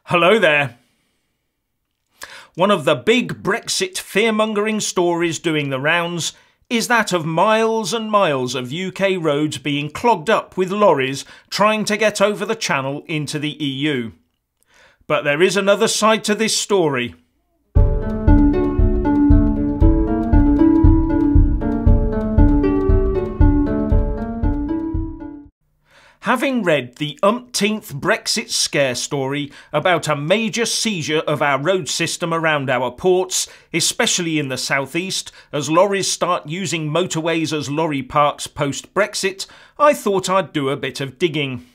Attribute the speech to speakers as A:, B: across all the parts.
A: Hello there. One of the big Brexit fear-mongering stories doing the rounds is that of miles and miles of UK roads being clogged up with lorries trying to get over the channel into the EU. But there is another side to this story. Having read the umpteenth Brexit scare story about a major seizure of our road system around our ports, especially in the southeast, as lorries start using motorways as lorry parks post-Brexit, I thought I'd do a bit of digging.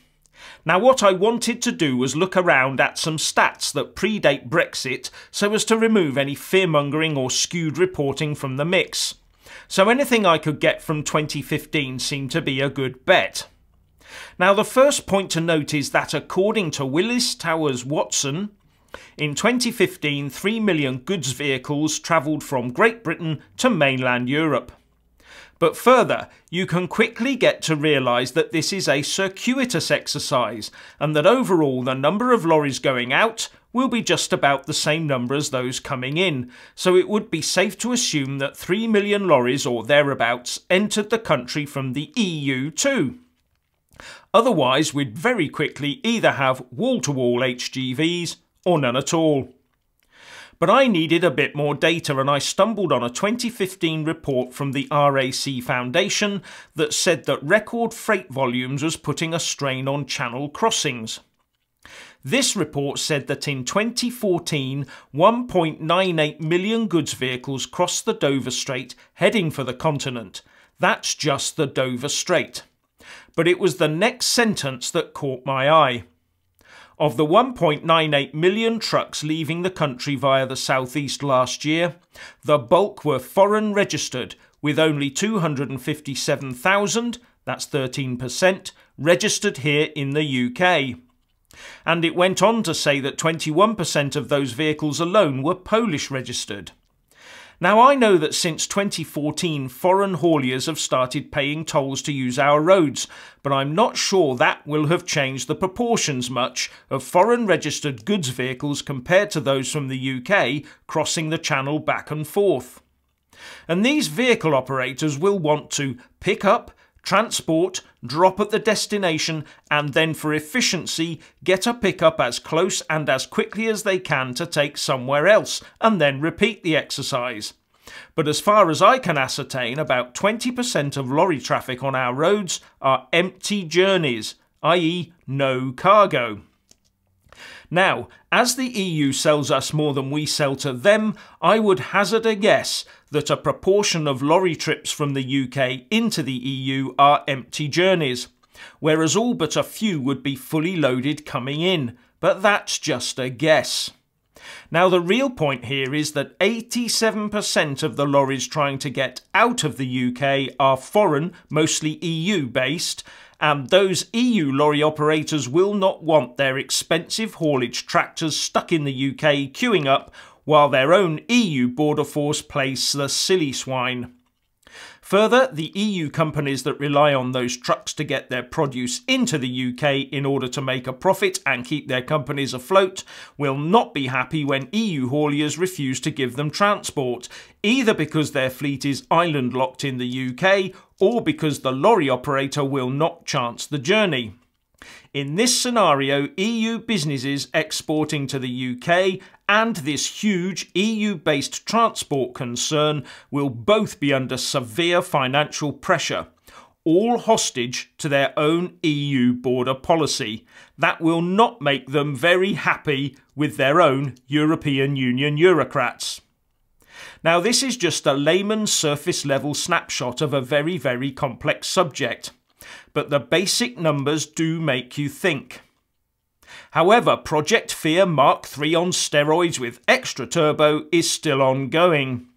A: Now, what I wanted to do was look around at some stats that predate Brexit so as to remove any fear-mongering or skewed reporting from the mix. So anything I could get from 2015 seemed to be a good bet. Now, the first point to note is that according to Willis Towers Watson, in 2015 3 million goods vehicles travelled from Great Britain to mainland Europe. But further, you can quickly get to realise that this is a circuitous exercise and that overall the number of lorries going out will be just about the same number as those coming in, so it would be safe to assume that 3 million lorries or thereabouts entered the country from the EU too. Otherwise, we'd very quickly either have wall-to-wall HGVs or none at all. But I needed a bit more data and I stumbled on a 2015 report from the RAC Foundation that said that record freight volumes was putting a strain on channel crossings. This report said that in 2014, 1.98 million goods vehicles crossed the Dover Strait heading for the continent. That's just the Dover Strait. But it was the next sentence that caught my eye. Of the 1.98 million trucks leaving the country via the southeast last year, the bulk were foreign registered, with only 257,000, that's 13%, registered here in the UK. And it went on to say that 21% of those vehicles alone were Polish registered. Now, I know that since 2014 foreign hauliers have started paying tolls to use our roads, but I'm not sure that will have changed the proportions much of foreign registered goods vehicles compared to those from the UK crossing the channel back and forth. And these vehicle operators will want to pick up, transport, drop at the destination, and then for efficiency get a pickup as close and as quickly as they can to take somewhere else, and then repeat the exercise. But as far as I can ascertain, about 20% of lorry traffic on our roads are empty journeys, i.e. no cargo. Now, as the EU sells us more than we sell to them, I would hazard a guess that a proportion of lorry trips from the UK into the EU are empty journeys, whereas all but a few would be fully loaded coming in, but that's just a guess. Now, the real point here is that 87% of the lorries trying to get out of the UK are foreign, mostly EU-based, and those EU lorry operators will not want their expensive haulage tractors stuck in the UK queuing up while their own EU border force plays the silly swine. Further, the EU companies that rely on those trucks to get their produce into the UK in order to make a profit and keep their companies afloat will not be happy when EU hauliers refuse to give them transport, either because their fleet is island locked in the UK or because the lorry operator will not chance the journey. In this scenario, EU businesses exporting to the UK and this huge EU-based transport concern will both be under severe financial pressure, all hostage to their own EU border policy. That will not make them very happy with their own European Union bureaucrats. Now, this is just a layman's surface-level snapshot of a very, very complex subject, but the basic numbers do make you think. However, Project Fear Mark III on steroids with extra turbo is still ongoing.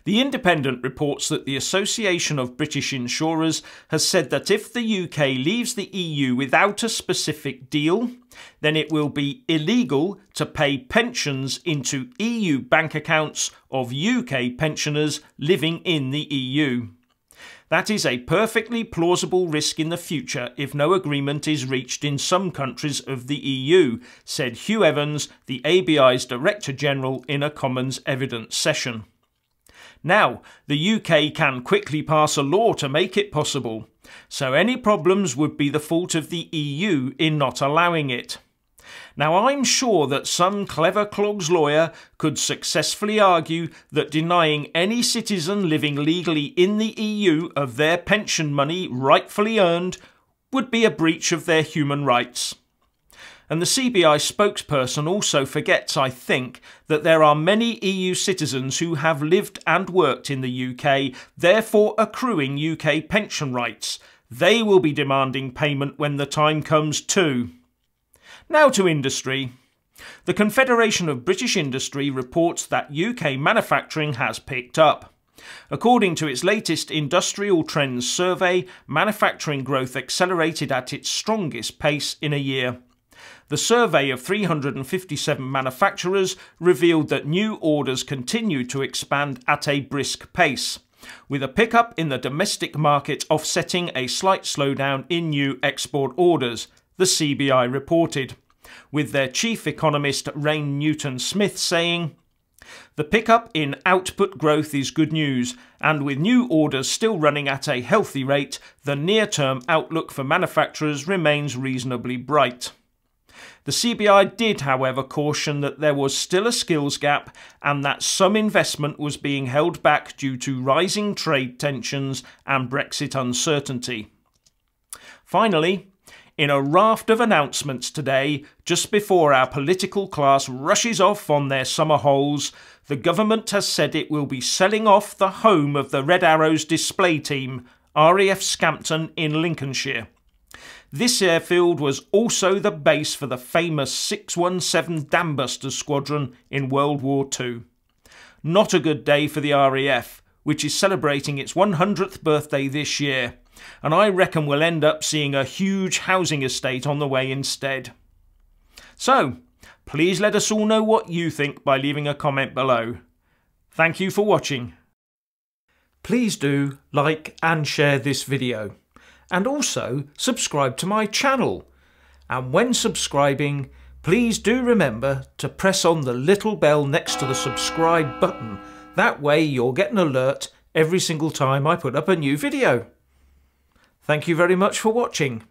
A: The Independent reports that the Association of British Insurers has said that if the UK leaves the EU without a specific deal, then it will be illegal to pay pensions into EU bank accounts of UK pensioners living in the EU. That is a perfectly plausible risk in the future if no agreement is reached in some countries of the EU, said Hugh Evans, the ABI's Director General, in a Commons evidence session. Now, the UK can quickly pass a law to make it possible, so any problems would be the fault of the EU in not allowing it. Now, I'm sure that some clever clogs lawyer could successfully argue that denying any citizen living legally in the EU of their pension money rightfully earned would be a breach of their human rights. And the CBI spokesperson also forgets, I think, that there are many EU citizens who have lived and worked in the UK, therefore accruing UK pension rights. They will be demanding payment when the time comes too. Now to industry. The Confederation of British Industry reports that UK manufacturing has picked up. According to its latest Industrial Trends survey, manufacturing growth accelerated at its strongest pace in a year. The survey of 357 manufacturers revealed that new orders continued to expand at a brisk pace, with a pickup in the domestic market offsetting a slight slowdown in new export orders, the CBI reported, with their chief economist Rain Newton-Smith saying, "The pickup in output growth is good news, and with new orders still running at a healthy rate, the near-term outlook for manufacturers remains reasonably bright." The CBI did, however, caution that there was still a skills gap and that some investment was being held back due to rising trade tensions and Brexit uncertainty. Finally, in a raft of announcements today, just before our political class rushes off on their summer holes, the government has said it will be selling off the home of the Red Arrows display team, RAF Scampton in Lincolnshire. This airfield was also the base for the famous 617 Dambuster Squadron in World War II. Not a good day for the RAF, which is celebrating its 100th birthday this year, and I reckon we'll end up seeing a huge housing estate on the way instead. So, please let us all know what you think by leaving a comment below. Thank you for watching. Please do like and share this video. And also subscribe to my channel. And when subscribing, please do remember to press on the little bell next to the subscribe button. That way you'll get an alert every single time I put up a new video. Thank you very much for watching.